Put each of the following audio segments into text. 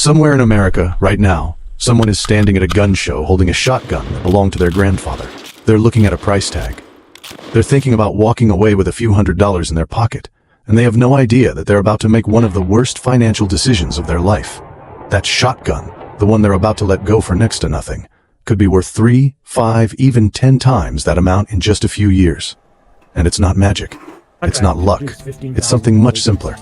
Somewhere in America, right now, someone is standing at a gun show holding a shotgun that belonged to their grandfather. They're looking at a price tag. They're thinking about walking away with a few $100s in their pocket, and they have no idea that they're about to make one of the worst financial decisions of their life. That shotgun, the one they're about to let go for next to nothing, could be worth 3, 5, even 10 times that amount in just a few years. And it's not magic. It's not luck. It's something much simpler.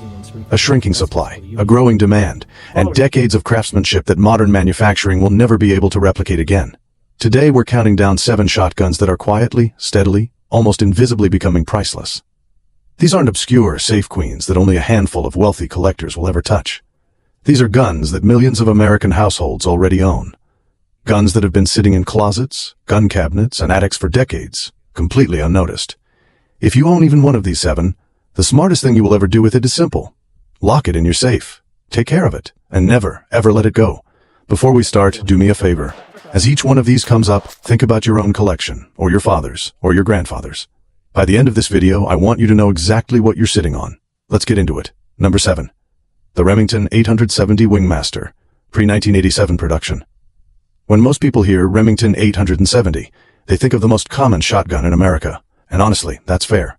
A shrinking supply, a growing demand, and decades of craftsmanship that modern manufacturing will never be able to replicate again. Today we're counting down 7 shotguns that are quietly, steadily, almost invisibly becoming priceless. These aren't obscure safe queens that only a handful of wealthy collectors will ever touch. These are guns that millions of American households already own. Guns that have been sitting in closets, gun cabinets, and attics for decades, completely unnoticed. If you own even one of these 7, the smartest thing you will ever do with it is simple. Lock it in your safe. Take care of it, and never, ever let it go. Before we start, do me a favor. As each one of these comes up, think about your own collection, or your father's, or your grandfather's. By the end of this video, I want you to know exactly what you're sitting on. Let's get into it. Number 7. The Remington 870 Wingmaster, pre-1987 production. When most people hear Remington 870, they think of the most common shotgun in America. And honestly, that's fair.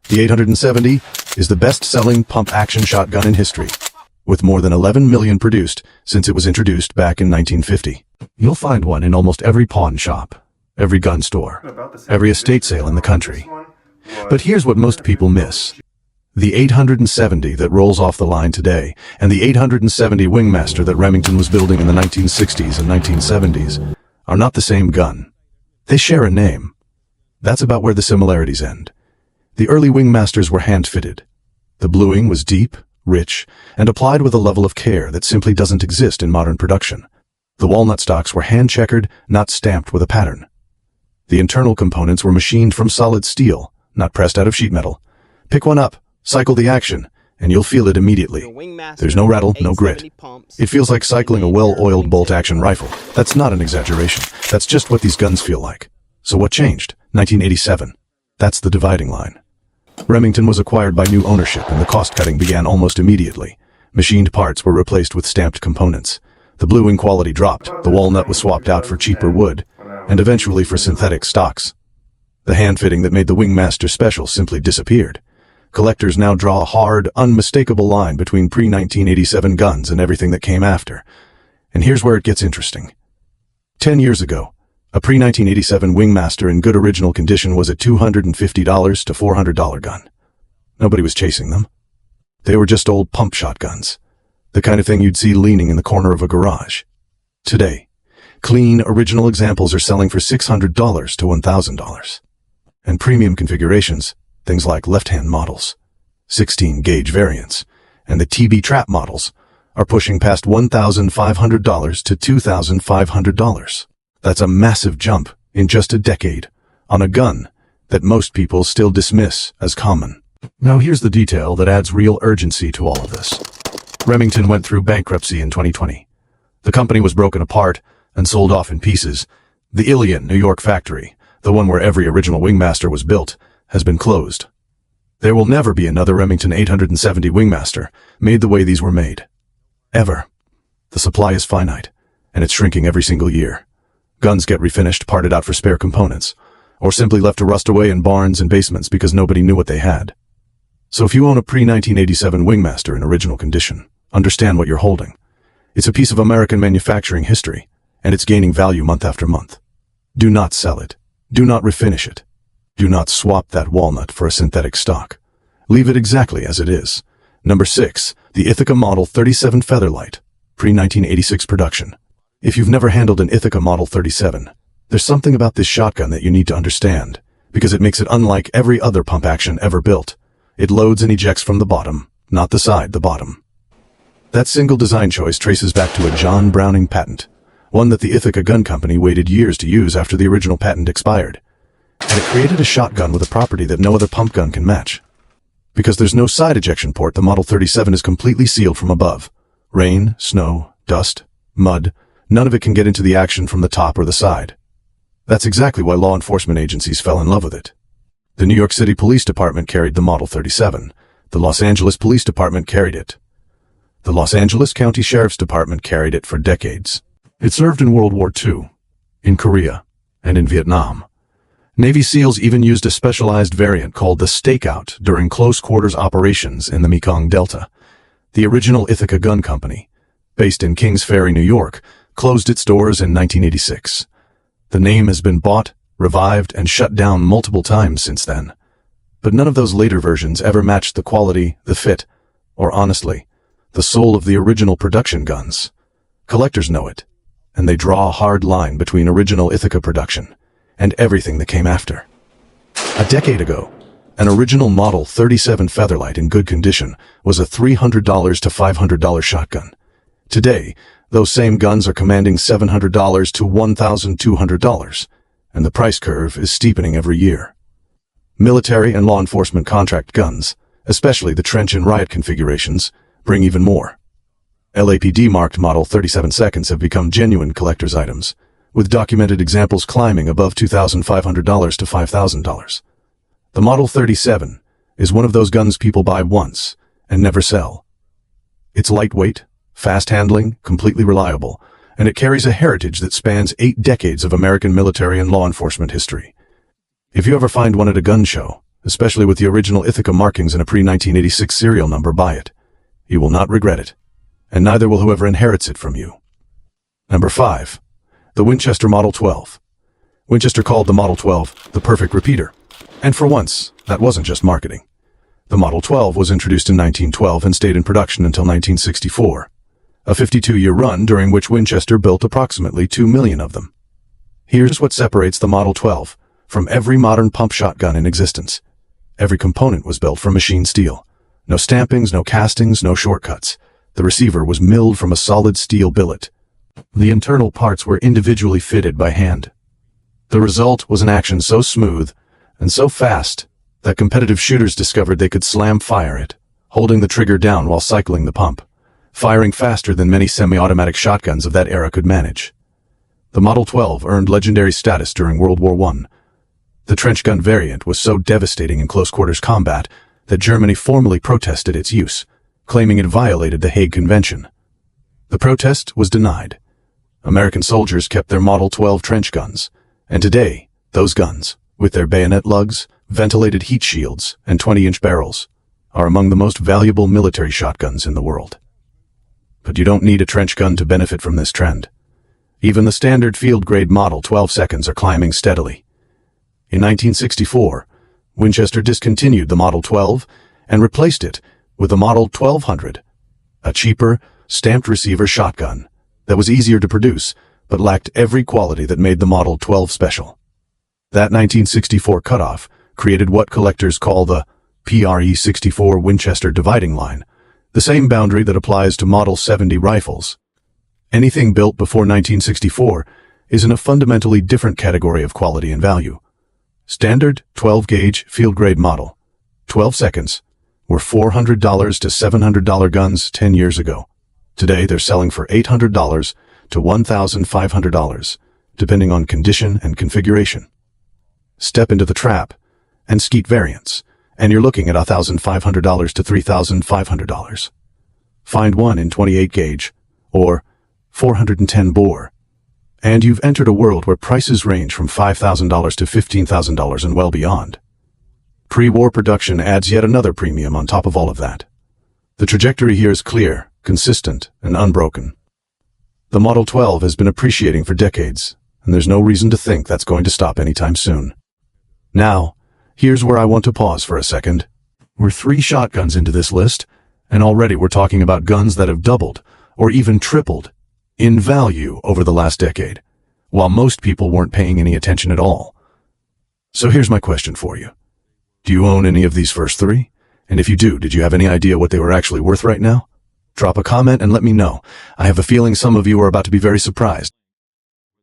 The 870 is the best-selling pump-action shotgun in history, with more than 11 million produced since it was introduced back in 1950. You'll find one in almost every pawn shop, every gun store, every estate sale in the country. But here's what most people miss. The 870 that rolls off the line today, and the 870 Wingmaster that Remington was building in the 1960s and 1970s, are not the same gun. They share a name. That's about where the similarities end. The early Wingmasters were hand-fitted. The bluing was deep, rich, and applied with a level of care that simply doesn't exist in modern production. The walnut stocks were hand-checkered, not stamped with a pattern. The internal components were machined from solid steel, not pressed out of sheet metal. Pick one up, cycle the action, and you'll feel it immediately. There's no rattle, no grit. It feels like cycling a well-oiled bolt-action rifle. That's not an exaggeration. That's just what these guns feel like. So what changed? 1987. That's the dividing line. Remington was acquired by new ownership and the cost-cutting began almost immediately. Machined parts were replaced with stamped components. The bluing quality dropped, the walnut was swapped out for cheaper wood, and eventually for synthetic stocks. The hand-fitting that made the Wingmaster special simply disappeared. Collectors now draw a hard, unmistakable line between pre-1987 guns and everything that came after. And here's where it gets interesting. 10 years ago, a pre-1987 Wingmaster in good original condition was a $250 to $400 gun. Nobody was chasing them. They were just old pump shotguns, the kind of thing you'd see leaning in the corner of a garage. Today, clean, original examples are selling for $600 to $1,000. And premium configurations, things like left-hand models, 16-gauge variants, and the TB trap models, are pushing past $1,500 to $2,500. That's a massive jump in just a decade on a gun that most people still dismiss as common. Now here's the detail that adds real urgency to all of this. Remington went through bankruptcy in 2020. The company was broken apart and sold off in pieces. The Ilion, New York factory, the one where every original Wingmaster was built, has been closed. There will never be another Remington 870 Wingmaster made the way these were made. Ever. The supply is finite, and it's shrinking every single year. Guns get refinished, parted out for spare components, or simply left to rust away in barns and basements because nobody knew what they had. So if you own a pre-1987 Wingmaster in original condition, understand what you're holding. It's a piece of American manufacturing history, and it's gaining value month after month. Do not sell it. Do not refinish it. Do not swap that walnut for a synthetic stock. Leave it exactly as it is. Number 6, the Ithaca Model 37 Featherlight, pre-1986 production. If you've never handled an Ithaca Model 37, there's something about this shotgun that you need to understand, because it makes it unlike every other pump action ever built. It loads and ejects from the bottom, not the side, the bottom. That single design choice traces back to a John Browning patent, one that the Ithaca Gun Company waited years to use after the original patent expired. And it created a shotgun with a property that no other pump gun can match. Because there's no side ejection port, the Model 37 is completely sealed from above. Rain, snow, dust, mud, none of it can get into the action from the top or the side. That's exactly why law enforcement agencies fell in love with it. The New York City Police Department carried the Model 37. The Los Angeles Police Department carried it. The Los Angeles County Sheriff's Department carried it for decades. It served in World War II, in Korea, and in Vietnam. Navy SEALs even used a specialized variant called the Stakeout during close-quarters operations in the Mekong Delta. The original Ithaca Gun Company, based in Kings Ferry, New York, closed its doors in 1986. The name has been bought, revived, and shut down multiple times since then. But none of those later versions ever matched the quality, the fit, or honestly, the soul of the original production guns. Collectors know it, and they draw a hard line between original Ithaca production and everything that came after. A decade ago, an original Model 37 Featherlight in good condition was a $300 to $500 shotgun. Today, those same guns are commanding $700 to $1,200, and the price curve is steepening every year. Military and law enforcement contract guns, especially the trench and riot configurations, bring even more. LAPD-marked Model 37 seconds have become genuine collector's items, with documented examples climbing above $2,500 to $5,000. The Model 37 is one of those guns people buy once and never sell. It's lightweight, fast-handling, completely reliable, and it carries a heritage that spans 8 decades of American military and law enforcement history. If you ever find one at a gun show, especially with the original Ithaca markings and a pre-1986 serial number, buy it. You will not regret it, and neither will whoever inherits it from you. Number 5. The Winchester Model 12. Winchester called the Model 12 the perfect repeater. And for once, that wasn't just marketing. The Model 12 was introduced in 1912 and stayed in production until 1964. A 52-year run during which Winchester built approximately 2 million of them. Here's what separates the Model 12 from every modern pump shotgun in existence. Every component was built from machine steel. No stampings, no castings, no shortcuts. The receiver was milled from a solid steel billet. The internal parts were individually fitted by hand. The result was an action so smooth and so fast that competitive shooters discovered they could slam fire it, holding the trigger down while cycling the pump, firing faster than many semi-automatic shotguns of that era could manage. The Model 12 earned legendary status during World War I. The trench gun variant was so devastating in close-quarters combat that Germany formally protested its use, claiming it violated the Hague Convention. The protest was denied. American soldiers kept their Model 12 trench guns, and today, those guns, with their bayonet lugs, ventilated heat shields, and 20-inch barrels, are among the most valuable military shotguns in the world. But you don't need a trench gun to benefit from this trend. Even the standard field-grade Model 12 seconds are climbing steadily. In 1964, Winchester discontinued the Model 12 and replaced it with the Model 1200, a cheaper, stamped receiver shotgun that was easier to produce but lacked every quality that made the Model 12 special. That 1964 cutoff created what collectors call the PRE-64 Winchester dividing line, the same boundary that applies to Model 70 rifles. Anything built before 1964 is in a fundamentally different category of quality and value. Standard 12-gauge field-grade Model 12 seconds were $400 to $700 guns 10 years ago. Today they're selling for $800 to $1,500, depending on condition and configuration. Step into the trap and skeet variants, and you're looking at $1,500 to $3,500. Find one in 28-gauge or 410 bore, and you've entered a world where prices range from $5,000 to $15,000 and well beyond. Pre-war production adds yet another premium on top of all of that. The trajectory here is clear, consistent, and unbroken. The Model 12 has been appreciating for decades, and there's no reason to think that's going to stop anytime soon. Now, here's where I want to pause for a second. We're 3 shotguns into this list, and already we're talking about guns that have doubled, or even tripled, in value over the last decade, while most people weren't paying any attention at all. So here's my question for you. Do you own any of these first 3? And if you do, did you have any idea what they were actually worth right now? Drop a comment and let me know. I have a feeling some of you are about to be very surprised.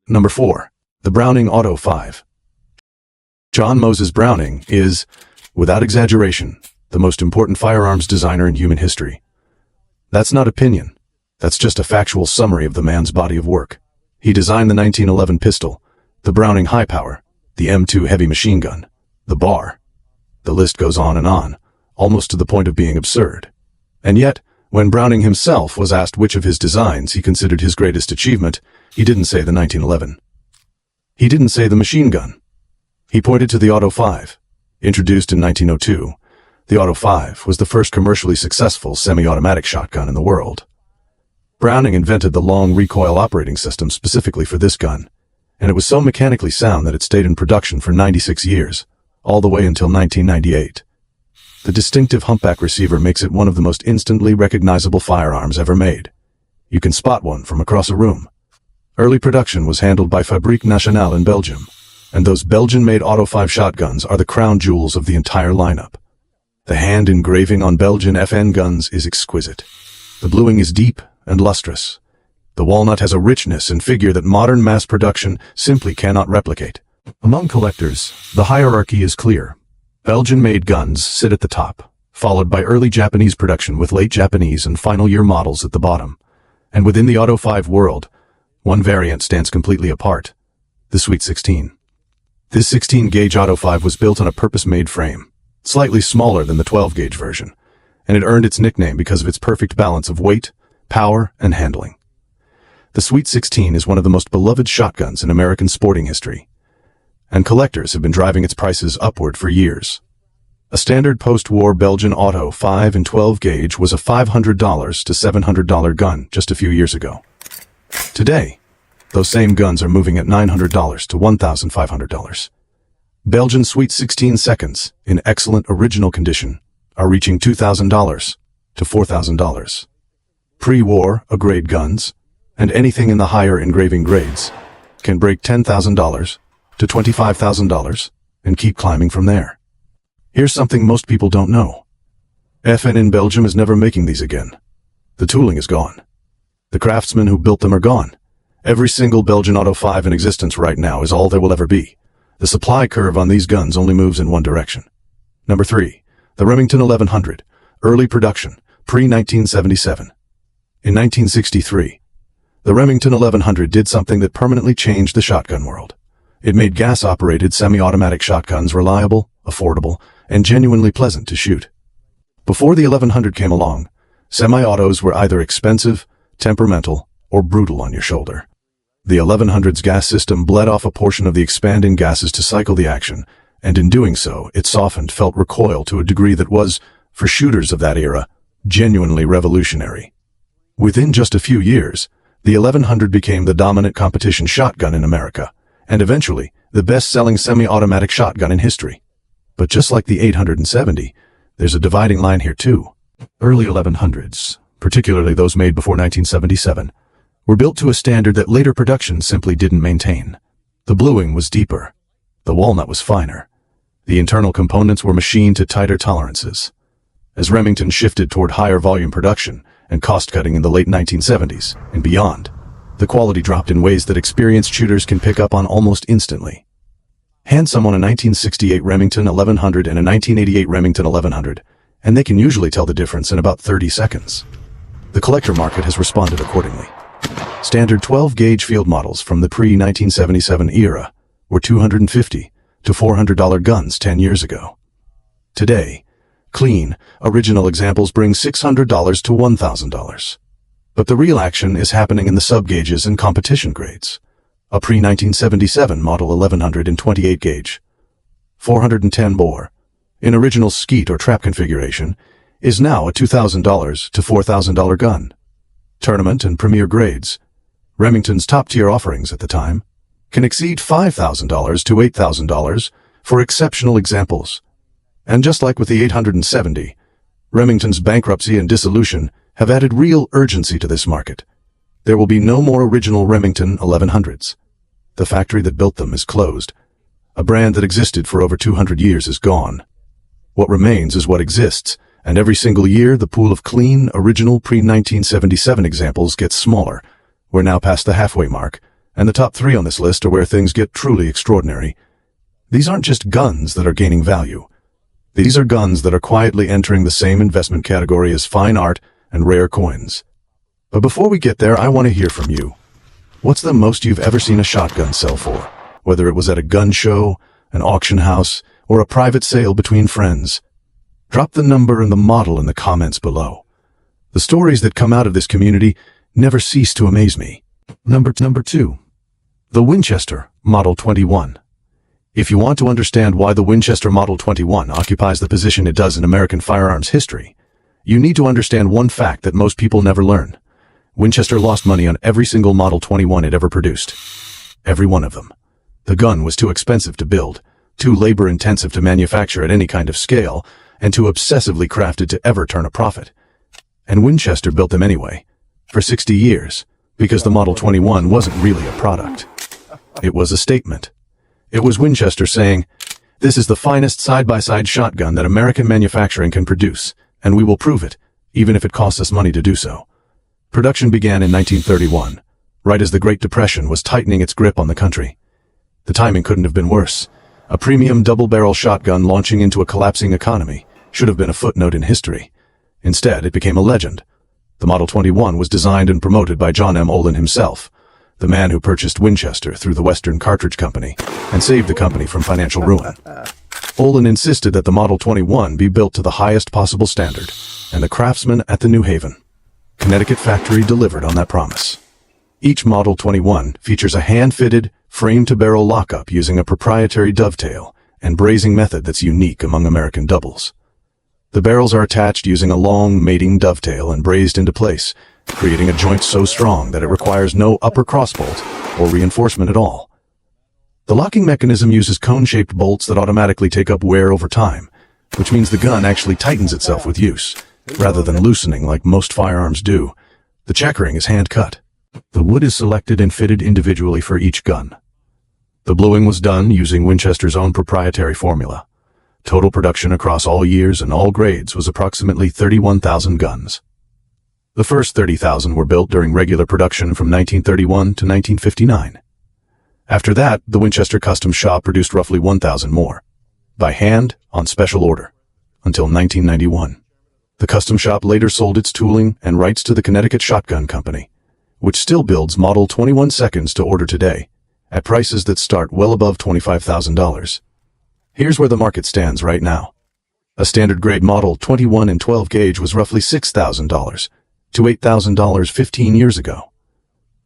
Number 4. The Browning Auto 5. John Moses Browning is, without exaggeration, the most important firearms designer in human history. That's not opinion. That's just a factual summary of the man's body of work. He designed the 1911 pistol, the Browning High Power, the M2 heavy machine gun, the bar. The list goes on and on, almost to the point of being absurd. And yet, When Browning himself was asked which of his designs he considered his greatest achievement, he didn't say the 1911. He didn't say the machine gun. He pointed to the Auto 5. Introduced in 1902, the Auto 5 was the first commercially successful semi-automatic shotgun in the world. Browning invented the long recoil operating system specifically for this gun, and it was so mechanically sound that it stayed in production for 96 years, all the way until 1998. The distinctive humpback receiver makes it one of the most instantly recognizable firearms ever made. You can spot one from across a room. Early production was handled by Fabrique Nationale in Belgium, and those Belgian-made Auto 5 shotguns are the crown jewels of the entire lineup. The hand engraving on Belgian FN guns is exquisite. The bluing is deep and lustrous. The walnut has a richness and figure that modern mass production simply cannot replicate. Among collectors, the hierarchy is clear. Belgian-made guns sit at the top, followed by early Japanese production with late Japanese and final year models at the bottom. And within the Auto 5 world, one variant stands completely apart, the Sweet 16. This 16-gauge Auto 5 was built on a purpose-made frame, slightly smaller than the 12-gauge version, and it earned its nickname because of its perfect balance of weight, power, and handling. The Sweet 16 is one of the most beloved shotguns in American sporting history, and collectors have been driving its prices upward for years. A standard post-war Belgian Auto 5 and 12-gauge was a $500 to $700 gun just a few years ago. Today, those same guns are moving at $900 to $1,500. Belgian Sweet 16 seconds, in excellent original condition, are reaching $2,000 to $4,000. Pre-war, A-grade guns, and anything in the higher engraving grades, can break $10,000 to $25,000 and keep climbing from there. Here's something most people don't know. FN in Belgium is never making these again. The tooling is gone. The craftsmen who built them are gone. Every single Belgian Auto 5 in existence right now is all there will ever be. The supply curve on these guns only moves in one direction. Number 3. The Remington 1100. Early production, pre-1977. In 1963, the Remington 1100 did something that permanently changed the shotgun world. It made gas-operated semi-automatic shotguns reliable, affordable, and genuinely pleasant to shoot. Before the 1100 came along, semi-autos were either expensive, temperamental, or brutal on your shoulder. The 1100's gas system bled off a portion of the expanding gases to cycle the action, and in doing so, it softened felt recoil to a degree that was, for shooters of that era, genuinely revolutionary. Within just a few years, the 1100 became the dominant competition shotgun in America, and eventually, the best-selling semi-automatic shotgun in history. But just like the 870, there's a dividing line here too. Early 1100s, particularly those made before 1977, were built to a standard that later production simply didn't maintain. The bluing was deeper. The walnut was finer. The internal components were machined to tighter tolerances. As Remington shifted toward higher volume production and cost-cutting in the late 1970s and beyond, the quality dropped in ways that experienced shooters can pick up on almost instantly. Hand someone a 1968 Remington 1100 and a 1988 Remington 1100, and they can usually tell the difference in about 30 seconds. The collector market has responded accordingly. Standard 12-gauge field models from the pre-1977 era were $250 to $400 guns 10 years ago. Today, clean, original examples bring $600 to $1,000. But the real action is happening in the sub-gauges and competition grades. A pre-1977 Model 1100 in 28-gauge, 410 bore, in original skeet or trap configuration, is now a $2,000 to $4,000 gun. Tournament and premier grades, Remington's top-tier offerings at the time, can exceed $5,000 to $8,000 for exceptional examples. And just like with the 870, Remington's bankruptcy and dissolution have added real urgency to this market. There will be no more original Remington 1100s. The factory that built them is closed. A brand that existed for over 200 years is gone. What remains is what exists, and every single year the pool of clean, original pre-1977 examples gets smaller. We're now past the halfway mark, and the top 3 on this list are where things get truly extraordinary. These aren't just guns that are gaining value. These are guns that are quietly entering the same investment category as fine art and rare coins. But before we get there, I want to hear from you. What's the most you've ever seen a shotgun sell for? Whether it was at a gun show, an auction house, or a private sale between friends. Drop the number and the model in the comments below. The stories that come out of this community never cease to amaze me. Number 2. The Winchester Model 21. If you want to understand why the Winchester Model 21 occupies the position it does in American firearms history, you need to understand one fact that most people never learn. Winchester lost money on every single Model 21 it ever produced. Every one of them. The gun was too expensive to build, too labor-intensive to manufacture at any kind of scale, and too obsessively crafted to ever turn a profit. And Winchester built them anyway, for 60 years, because the Model 21 wasn't really a product. It was a statement. It was Winchester saying, "This is the finest side-by-side shotgun that American manufacturing can produce, and we will prove it, even if it costs us money to do so." Production began in 1931, right as the Great Depression was tightening its grip on the country. The timing couldn't have been worse. A premium double-barrel shotgun launching into a collapsing economy should have been a footnote in history. Instead, it became a legend. The Model 21 was designed and promoted by John M. Olin himself, the man who purchased Winchester through the Western Cartridge Company and saved the company from financial ruin. Olin insisted that the Model 21 be built to the highest possible standard, and the craftsman at the New Haven, Connecticut factory delivered on that promise. Each Model 21 features a hand-fitted, frame-to-barrel lockup using a proprietary dovetail and brazing method that's unique among American doubles. The barrels are attached using a long mating dovetail and brazed into place, creating a joint so strong that it requires no upper crossbolt or reinforcement at all. The locking mechanism uses cone-shaped bolts that automatically take up wear over time, which means the gun actually tightens itself with use, rather than loosening like most firearms do. The checkering is hand-cut. The wood is selected and fitted individually for each gun. The bluing was done using Winchester's own proprietary formula. Total production across all years and all grades was approximately 31,000 guns. The first 30,000 were built during regular production from 1931 to 1959. After that, the Winchester Custom Shop produced roughly 1,000 more, by hand, on special order, until 1991. The Custom Shop later sold its tooling and rights to the Connecticut Shotgun Company, which still builds Model 21 seconds to order today, at prices that start well above $25,000. Here's where the market stands right now. A standard grade Model 21 in 12 gauge was roughly $6,000 to $8,000 15 years ago.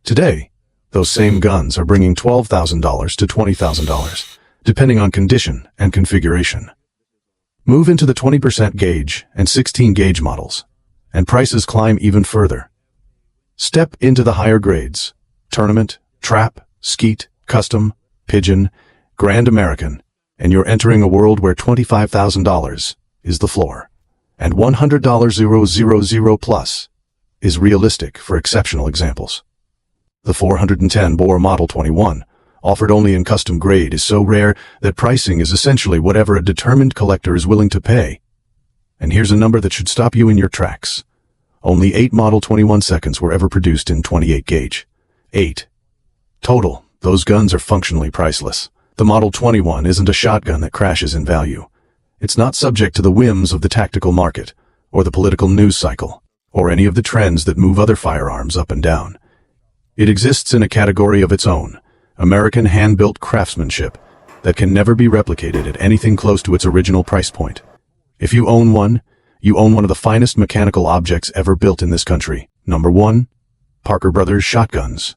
Today, those same guns are bringing $12,000 to $20,000, depending on condition and configuration. Move into the 20% gauge and 16 gauge models, and prices climb even further. Step into the higher grades: tournament, trap, skeet, custom, pigeon, Grand American, and you're entering a world where $25,000 is the floor, and $100,000 plus is realistic for exceptional examples. The 410 bore Model 21, offered only in custom grade, is so rare that pricing is essentially whatever a determined collector is willing to pay. And here's a number that should stop you in your tracks. Only 8 Model 21 seconds were ever produced in 28 gauge. 8. Total, those guns are functionally priceless. The Model 21 isn't a shotgun that crashes in value. It's not subject to the whims of the tactical market, or the political news cycle, or any of the trends that move other firearms up and down. It exists in a category of its own, American hand-built craftsmanship, that can never be replicated at anything close to its original price point. If you own one, you own one of the finest mechanical objects ever built in this country. Number 1. Parker Brothers Shotguns.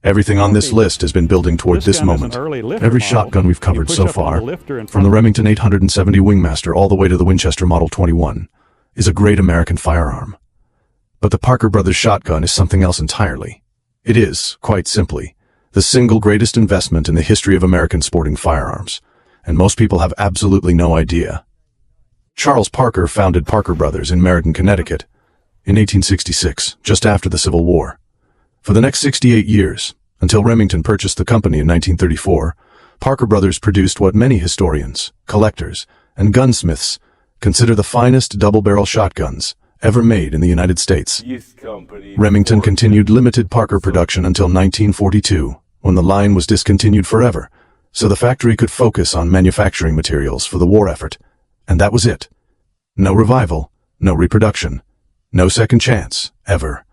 Everything on this list has been building toward this moment. Every shotgun we've covered so far, from the Remington 870 Wingmaster all the way to the Winchester Model 21, is a great American firearm. But the Parker Brothers shotgun is something else entirely. It is, quite simply, the single greatest investment in the history of American sporting firearms, and most people have absolutely no idea. Charles Parker founded Parker Brothers in Meriden, Connecticut, in 1866, just after the Civil War. For the next 68 years, until Remington purchased the company in 1934, Parker Brothers produced what many historians, collectors, and gunsmiths consider the finest double-barrel shotguns ever made in the United States. Remington continued limited Parker production until 1942, when the line was discontinued forever, so the factory could focus on manufacturing materials for the war effort. And that was it. No revival, no reproduction, no second chance, ever.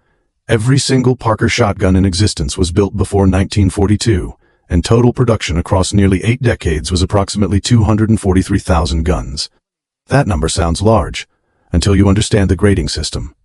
Every single Parker shotgun in existence was built before 1942, and total production across nearly 8 decades was approximately 243,000 guns. That number sounds large, until you understand the grading system.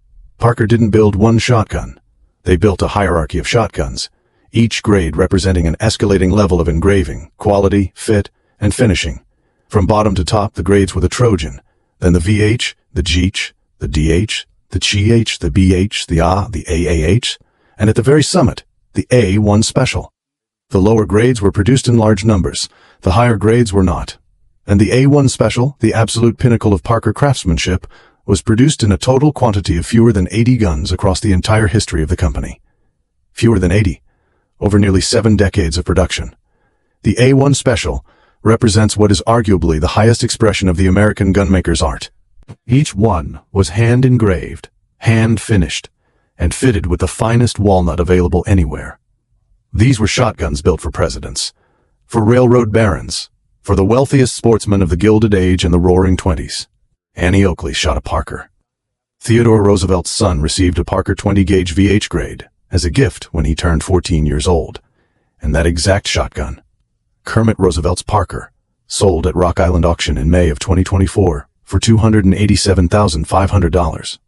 Parker didn't build one shotgun. They built a hierarchy of shotguns, each grade representing an escalating level of engraving, quality, fit, and finishing. From bottom to top, the grades were the Trojan, then the VH, the GH, the DH, the CH, the BH, the A, the AAH, and at the very summit, the A1 Special. The lower grades were produced in large numbers, the higher grades were not. And the A1 Special, the absolute pinnacle of Parker craftsmanship, was produced in a total quantity of fewer than 80 guns across the entire history of the company. Fewer than 80, over nearly 7 decades of production. The A1 Special represents what is arguably the highest expression of the American gunmaker's art. Each one was hand-engraved, hand-finished, and fitted with the finest walnut available anywhere. These were shotguns built for presidents, for railroad barons, for the wealthiest sportsmen of the Gilded Age and the Roaring Twenties. Annie Oakley shot a Parker. Theodore Roosevelt's son received a Parker 20-gauge VH grade as a gift when he turned 14 years old. And that exact shotgun, Kermit Roosevelt's Parker, sold at Rock Island Auction in May of 2024 for $287,500.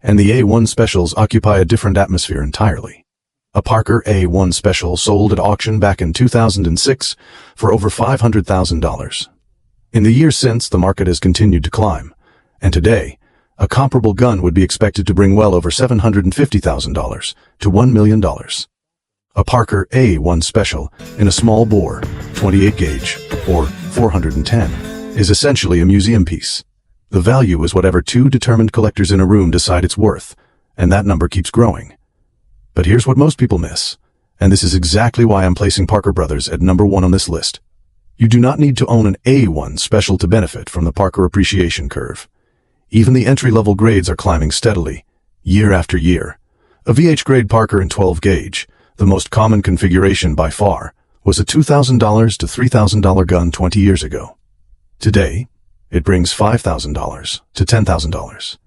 And the A1 Specials occupy a different atmosphere entirely. A Parker A1 Special sold at auction back in 2006 for over $500,000. In the years since, the market has continued to climb, and today, a comparable gun would be expected to bring well over $750,000 to $1 million. A Parker A1 Special in a small bore, 28 gauge, or 410, is essentially a museum piece. The value is whatever two determined collectors in a room decide it's worth, and that number keeps growing. But here's what most people miss, and this is exactly why I'm placing Parker Brothers at number 1 on this list. You do not need to own an A1 Special to benefit from the Parker appreciation curve. Even the entry-level grades are climbing steadily, year after year. A VH grade Parker in 12 gauge, the most common configuration by far, was a $2,000 to $3,000 gun 20 years ago. Today, it brings $5,000 to $10,000.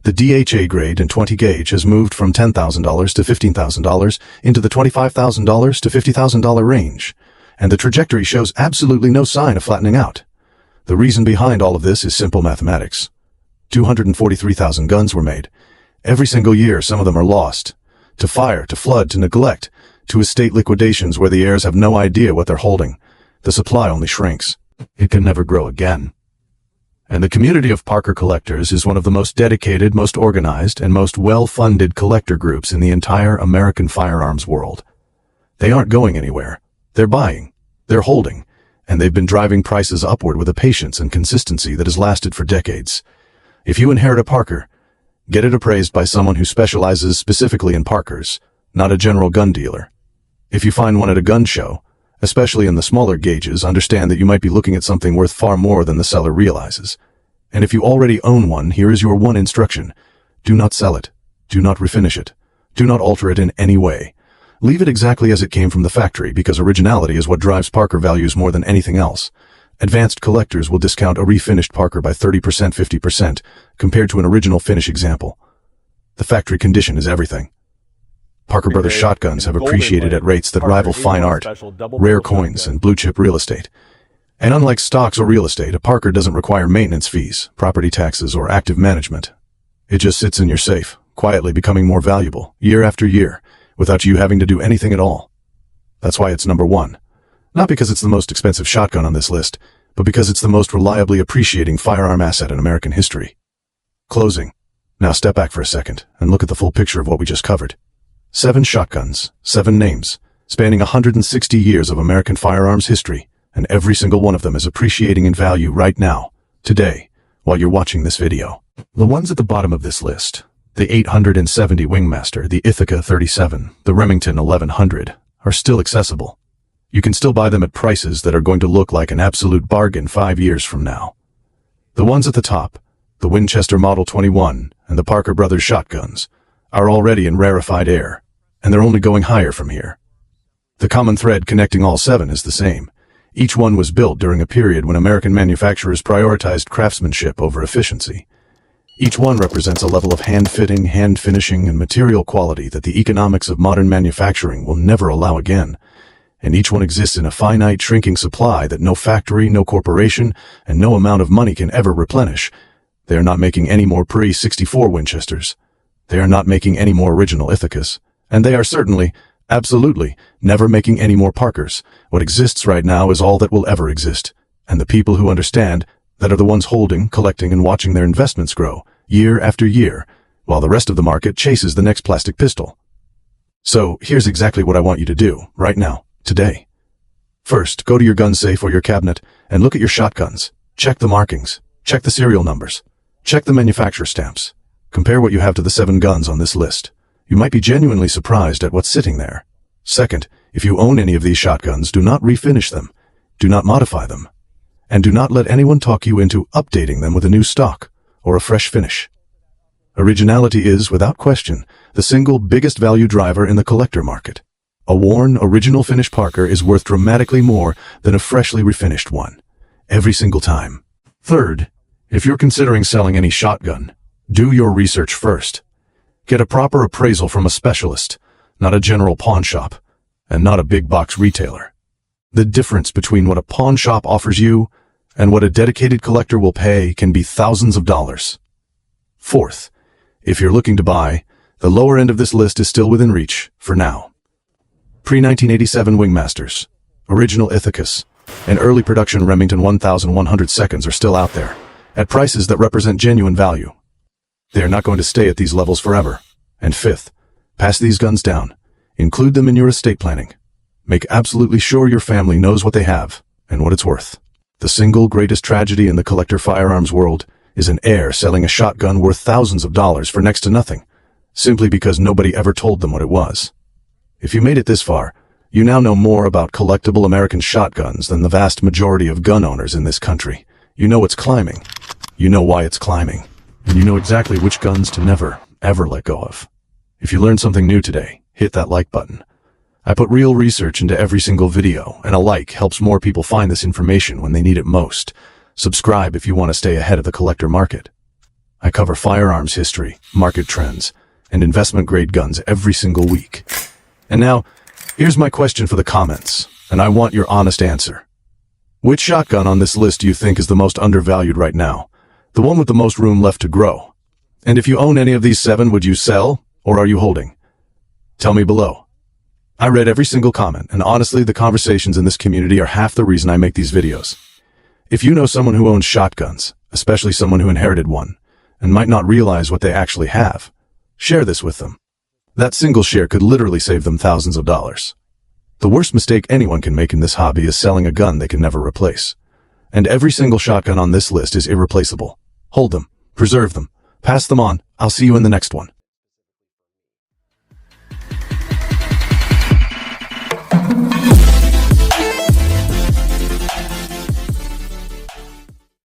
The DHA grade in 20 gauge has moved from $10,000 to $15,000 into the $25,000 to $50,000 range, and the trajectory shows absolutely no sign of flattening out. The reason behind all of this is simple mathematics. 243,000 guns were made. Every single year, some of them are lost. To fire, to flood, to neglect, to estate liquidations where the heirs have no idea what they're holding. The supply only shrinks. It can never grow again. And the community of Parker collectors is one of the most dedicated, most organized, and most well-funded collector groups in the entire American firearms world. They aren't going anywhere. They're buying, they're holding, and they've been driving prices upward with a patience and consistency that has lasted for decades. If you inherit a Parker, get it appraised by someone who specializes specifically in Parkers, not a general gun dealer. If you find one at a gun show, especially in the smaller gauges, understand that you might be looking at something worth far more than the seller realizes. And if you already own one, here is your one instruction. Do not sell it. Do not refinish it. Do not alter it in any way. Leave it exactly as it came from the factory, because originality is what drives Parker values more than anything else. Advanced collectors will discount a refinished Parker by 30%, 50%, compared to an original finish example. The factory condition is everything. Parker Brothers shotguns have appreciated at rates that rival fine art, rare coins, and blue-chip real estate. And unlike stocks or real estate, a Parker doesn't require maintenance fees, property taxes, or active management. It just sits in your safe, quietly becoming more valuable, year after year, without you having to do anything at all. That's why it's number 1. Not because it's the most expensive shotgun on this list, but because it's the most reliably appreciating firearm asset in American history. Closing. Now step back for a second and look at the full picture of what we just covered. 7 shotguns, 7 names, spanning 160 years of American firearms history, and every single one of them is appreciating in value right now, today, while you're watching this video. The ones at the bottom of this list, the 870 Wingmaster, the Ithaca 37, the Remington 1100, are still accessible. You can still buy them at prices that are going to look like an absolute bargain 5 years from now. The ones at the top, the Winchester Model 21 and the Parker Brothers shotguns, are already in rarefied air, and they're only going higher from here. The common thread connecting all 7 is the same. Each one was built during a period when American manufacturers prioritized craftsmanship over efficiency. Each one represents a level of hand-fitting, hand-finishing, and material quality that the economics of modern manufacturing will never allow again. And each one exists in a finite, shrinking supply that no factory, no corporation, and no amount of money can ever replenish. They are not making any more pre-64 Winchesters. They are not making any more original Ithacas, and they are certainly, absolutely, never making any more Parkers. What exists right now is all that will ever exist, and the people who understand that are the ones holding, collecting, and watching their investments grow, year after year, while the rest of the market chases the next plastic pistol. So, here's exactly what I want you to do, right now, today. First, go to your gun safe or your cabinet and look at your shotguns. Check the markings, check the serial numbers, check the manufacturer stamps. Compare what you have to the 7 guns on this list. You might be genuinely surprised at what's sitting there. Second, if you own any of these shotguns, do not refinish them, do not modify them, and do not let anyone talk you into updating them with a new stock or a fresh finish. Originality is, without question, the single biggest value driver in the collector market. A worn, original finish Parker is worth dramatically more than a freshly refinished one, every single time. Third, if you're considering selling any shotgun, do your research first. Get a proper appraisal from a specialist, not a general pawn shop, and not a big box retailer. The difference between what a pawn shop offers you and what a dedicated collector will pay can be thousands of dollars. Fourth, if you're looking to buy, the lower end of this list is still within reach, for now. Pre-1987 Wingmasters, original Ithacas, and early production Remington 1100 seconds are still out there, at prices that represent genuine value. They are not going to stay at these levels forever. And fifth, pass these guns down. Include them in your estate planning. Make absolutely sure your family knows what they have and what it's worth. The single greatest tragedy in the collector firearms world is an heir selling a shotgun worth thousands of dollars for next to nothing, simply because nobody ever told them what it was. If you made it this far, you now know more about collectible American shotguns than the vast majority of gun owners in this country. You know it's climbing. You know why it's climbing. And you know exactly which guns to never, ever let go of. If you learned something new today, hit that like button. I put real research into every single video, and a like helps more people find this information when they need it most. Subscribe if you want to stay ahead of the collector market. I cover firearms history, market trends, and investment-grade guns every single week. And now, here's my question for the comments, and I want your honest answer. Which shotgun on this list do you think is the most undervalued right now? The one with the most room left to grow? And if you own any of these 7, would you sell, or are you holding? Tell me below. I read every single comment, and honestly, the conversations in this community are half the reason I make these videos. If you know someone who owns shotguns, especially someone who inherited one, and might not realize what they actually have, share this with them. That single share could literally save them thousands of dollars. The worst mistake anyone can make in this hobby is selling a gun they can never replace. And every single shotgun on this list is irreplaceable. Hold them, preserve them, pass them on. I'll see you in the next one.